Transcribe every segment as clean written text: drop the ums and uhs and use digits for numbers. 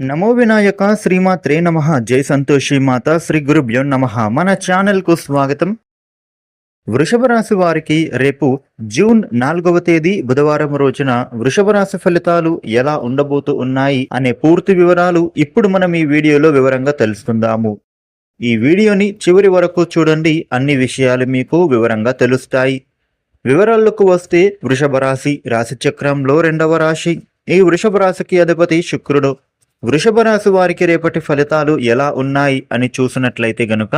నమో వినాయక శ్రీమాత్రే నమః. జై సంతోషి మాత శ్రీ గురుభ్యో నమః. మన ఛానల్కు స్వాగతం. వృషభ రాశి వారికి రేపు జూన్ 4వ తేదీ బుధవారం రోజున వృషభ రాశి ఫలితాలు ఎలా ఉండబోతూ ఉన్నాయి అనే పూర్తి వివరాలు ఇప్పుడు మనం ఈ వీడియోలో వివరంగా తెలుసుకుందాము. ఈ వీడియోని చివరి వరకు చూడండి, అన్ని విషయాలు మీకు వివరంగా తెలుస్తాయి. వివరాల్లోకి వస్తే వృషభ రాశి రాశి చక్రంలో 2వ రాశి. ఈ వృషభ రాశికి అధిపతి శుక్రుడు. వృషభ రాశి వారికి రేపటి ఫలితాలు ఎలా ఉన్నాయి అని చూసినట్లయితే గనుక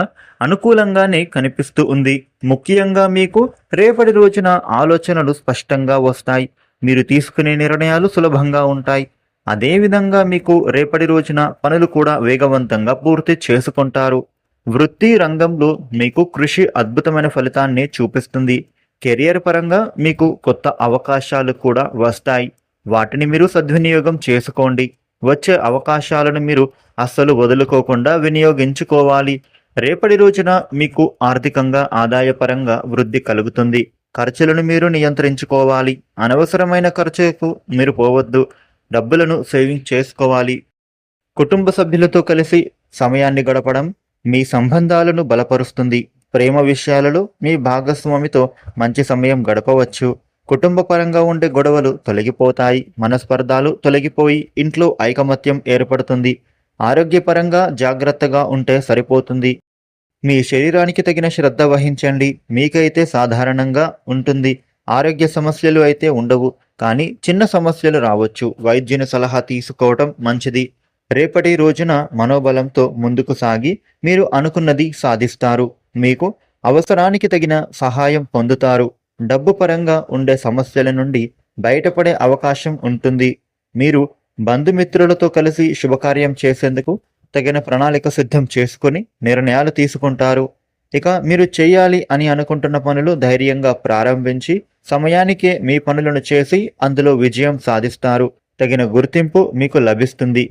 అనుకూలంగానే కనిపిస్తూ ఉంది. ముఖ్యంగా మీకు రేపటి రోజున ఆలోచనలు స్పష్టంగా వస్తాయి. మీరు తీసుకునే నిర్ణయాలు సులభంగా ఉంటాయి. అదేవిధంగా మీకు రేపటి రోజున పనులు కూడా వేగవంతంగా పూర్తి చేసుకుంటారు. వృత్తి రంగంలో మీకు కృషి అద్భుతమైన ఫలితాన్ని చూపిస్తుంది. కెరియర్ పరంగా మీకు కొత్త అవకాశాలు కూడా వస్తాయి. వాటిని మీరు సద్వినియోగం చేసుకోండి. వచ్చే అవకాశాలను మీరు అస్సలు వదులుకోకుండా వినియోగించుకోవాలి. రేపటి రోజున మీకు ఆర్థికంగా ఆదాయపరంగా వృద్ధి కలుగుతుంది. ఖర్చులను మీరు నియంత్రించుకోవాలి. అనవసరమైన ఖర్చులకు మీరు పోవద్దు. డబ్బులను సేవింగ్ చేసుకోవాలి. కుటుంబ సభ్యులతో కలిసి సమయాన్ని గడపడం మీ సంబంధాలను బలపరుస్తుంది. ప్రేమ విషయాలలో మీ భాగస్వామితో మంచి సమయం గడపవచ్చు. కుటుంబ పరంగా ఉండే గొడవలు తొలగిపోతాయి. మనస్పర్ధాలు తొలగిపోయి ఇంట్లో ఐకమత్యం ఏర్పడుతుంది. ఆరోగ్యపరంగా జాగ్రత్తగా ఉంటే సరిపోతుంది. మీ శరీరానికి తగిన శ్రద్ధ వహించండి. మీకైతే సాధారణంగా ఉంటుంది. ఆరోగ్య సమస్యలు అయితే ఉండవు, కానీ చిన్న సమస్యలు రావచ్చు. వైద్యుని సలహా తీసుకోవటం మంచిది. రేపటి రోజున మనోబలంతో ముందుకు సాగి మీరు అనుకున్నది సాధిస్తారు. మీకు అవసరానికి తగిన సహాయం పొందుతారు. డబ్బు పరంగా ఉండే సమస్యల నుండి బయటపడే అవకాశం ఉంటుంది. మీరు బంధుమిత్రులతో కలిసి శుభకార్యం చేసేందుకు తగిన ప్రణాళిక సిద్ధం చేసుకుని నిర్ణయాలు తీసుకుంటారు. ఇక మీరు చేయాలి అని అనుకుంటున్న పనులు ధైర్యంగా ప్రారంభించి సమయానికే మీ పనులను చేసి అందులో విజయం సాధిస్తారు. తగిన గుర్తింపు మీకు లభిస్తుంది.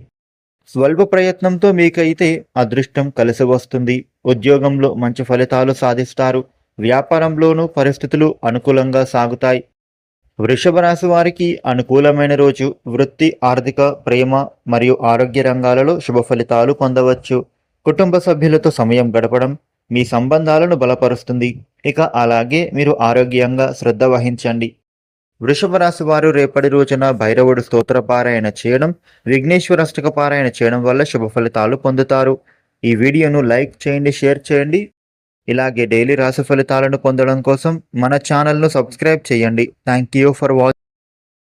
స్వల్ప ప్రయత్నంతో మీకైతే అదృష్టం కలిసి వస్తుంది. ఉద్యోగంలో మంచి ఫలితాలు సాధిస్తారు. వ్యాపారంలోనూ పరిస్థితులు అనుకూలంగా సాగుతాయి. వృషభ రాశి వారికి అనుకూలమైన రోజు. వృత్తి, ఆర్థిక, ప్రేమ మరియు ఆరోగ్య రంగాలలో శుభ ఫలితాలు పొందవచ్చు. కుటుంబ సభ్యులతో సమయం గడపడం మీ సంబంధాలను బలపరుస్తుంది. ఇక అలాగే మీరు ఆరోగ్యంగా శ్రద్ధ వహించండి. వృషభ రాశి వారు రేపటి రోజున భైరవుడు స్తోత్ర పారాయణ చేయడం, విఘ్నేశ్వర అష్టక పారాయణ చేయడం వల్ల శుభ ఫలితాలు పొందుతారు. ఈ వీడియోను లైక్ చేయండి, షేర్ చేయండి. ఇలాగే డైలీ రాశి ఫలితాలను పొందడం కోసం మన ఛానల్ను సబ్స్క్రైబ్ చేయండి. Thank you for watching.